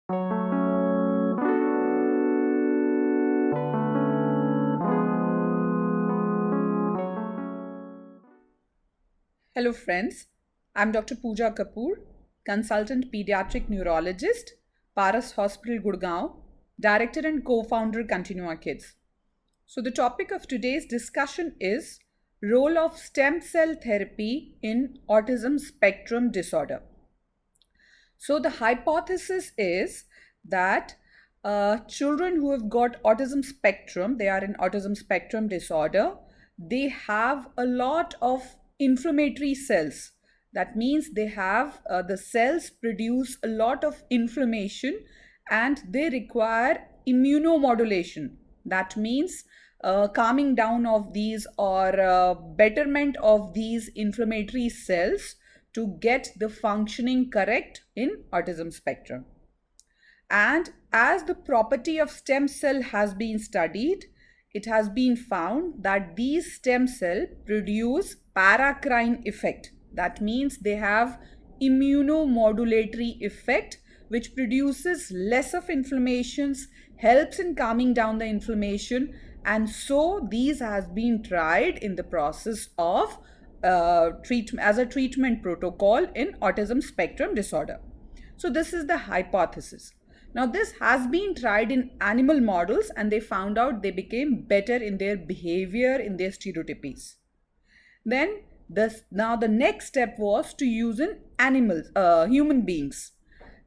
Hello friends, I'm Dr. Pooja Kapoor, consultant pediatric neurologist, Paras Hospital Gurgaon, director and co-founder Continua Kids. So the topic of today's discussion is role of stem cell therapy in autism spectrum disorder. So the hypothesis is that children who have got autism spectrum, they are in autism spectrum disorder, they have a lot of inflammatory cells. That means they have the cells produce a lot of inflammation and they require immunomodulation. That means calming down of these or betterment of these inflammatory cells to get the functioning correct in autism spectrum. And as the property of stem cell has been studied, it has been found that these stem cells produce paracrine effect. That means they have immunomodulatory effect which produces less of inflammations, helps in calming down the inflammation, and so these has been tried in the process of as a treatment protocol in autism spectrum disorder. So this is the hypothesis. Now this has been tried in animal models and they found out they became better in their behavior, in their stereotypies. Then now the next step was to use in animals, human beings.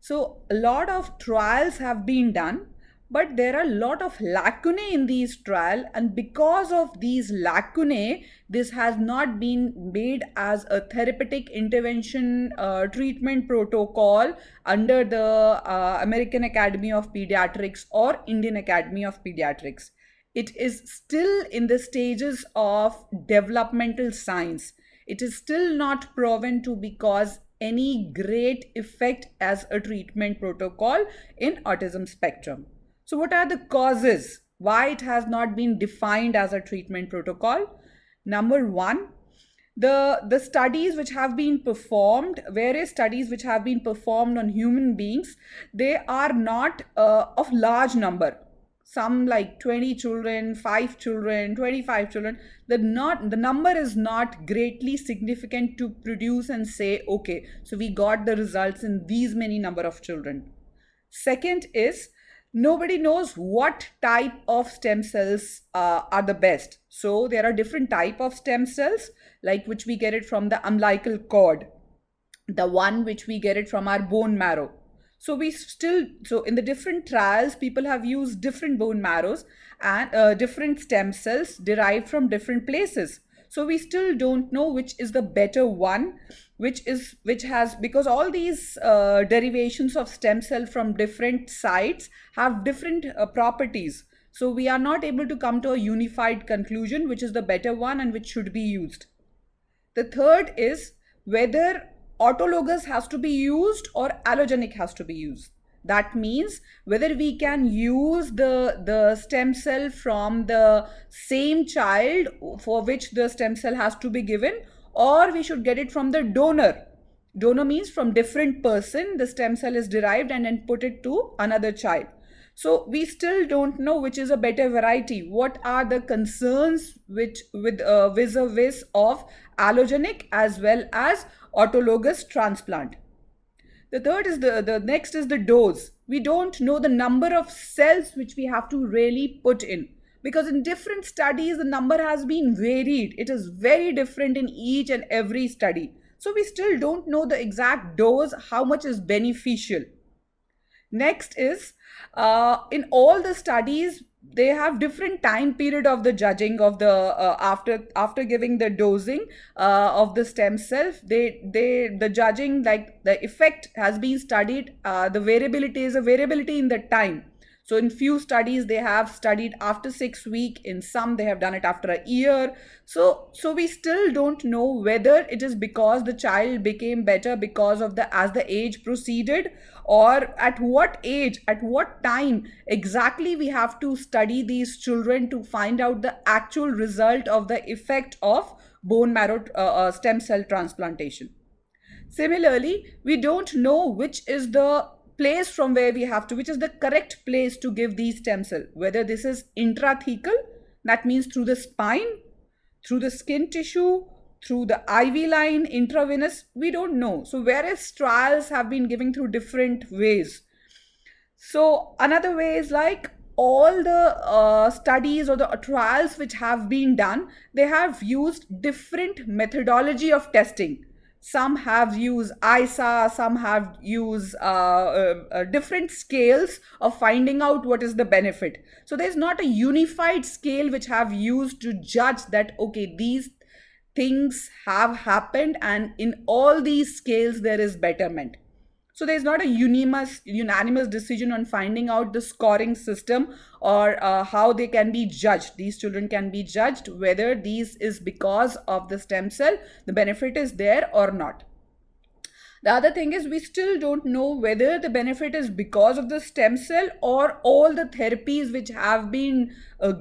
So a lot of trials have been done, but there are a lot of lacunae in these trials, and because of these lacunae, this has not been made as a therapeutic intervention treatment protocol under the American Academy of Pediatrics or Indian Academy of Pediatrics. It is still in the stages of developmental science. It is still not proven to be cause any great effect as a treatment protocol in autism spectrum. So what are the causes why it has not been defined as a treatment protocol? Number one, the studies which have been performed, various studies which have been performed on human beings, they are not of large number. Some like 20 children, 5 children, 25 children. The number is not greatly significant to produce and say, okay, so we got the results in these many number of children. Second is, nobody knows what type of stem cells are the best. So there are different type of stem cells, like which we get it from the umbilical cord, the one which we get it from our bone marrow. So in the different trials, people have used different bone marrows and different stem cells derived from different places. So we still don't know which is the better one, which has, because all these derivations of stem cell from different sites have different properties. So we are not able to come to a unified conclusion which is the better one and which should be used. The third is whether autologous has to be used or allogenic has to be used. That means whether we can use the stem cell from the same child for which the stem cell has to be given, or we should get it from the donor. Donor means from different person the stem cell is derived and then put it to another child. So we still don't know which is a better variety. What are the concerns with vis-a-vis of allogenic as well as autologous transplant? The third is the next is the dose. We don't know the number of cells which we have to really put in, because in different studies the number has been varied. It is very different in each and every study. So we still don't know the exact dose, how much is beneficial. Next is in all the studies they have different time period of the judging of the after giving the dosing of the stem cell. The judging, like the effect has been studied. The variability is a variability in the time. So in few studies they have studied after 6 weeks, in some they have done it after a year. So we still don't know whether it is because the child became better because of as the age proceeded, or at what age, at what time exactly we have to study these children to find out the actual result of the effect of bone marrow stem cell transplantation. Similarly, we don't know which is the place from where we have to, which is the correct place to give these stem cell, whether this is intrathecal, that means through the spine, through the skin tissue, through the IV line, intravenous, we don't know. So various trials have been given through different ways. So another way is like all the studies or the trials which have been done, they have used different methodology of testing. Some have used ISA, some have used different scales of finding out what is the benefit. So there's not a unified scale which have used to judge that, okay, these things have happened and in all these scales there is betterment. So there's not a unanimous decision on finding out the scoring system or how they can be judged. These children can be judged whether these is because of the stem cell, the benefit is there or not. The other thing is we still don't know whether the benefit is because of the stem cell or all the therapies which have been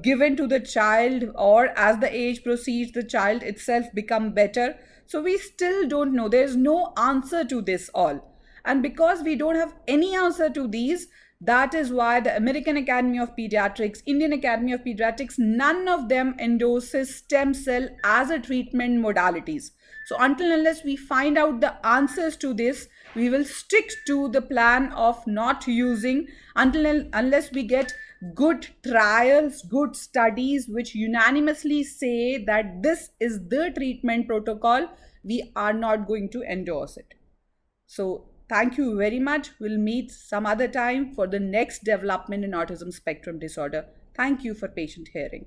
given to the child, or as the age proceeds, the child itself become better. So we still don't know. There's no answer to this all. And because we don't have any answer to these, that is why the American Academy of Pediatrics, Indian Academy of Pediatrics, none of them endorses stem cell as a treatment modalities. So until unless we find out the answers to this, we will stick to the plan of not using unless we get good trials, good studies which unanimously say that this is the treatment protocol, we are not going to endorse it. So thank you very much. We'll meet some other time for the next development in autism spectrum disorder. Thank you for patient hearing.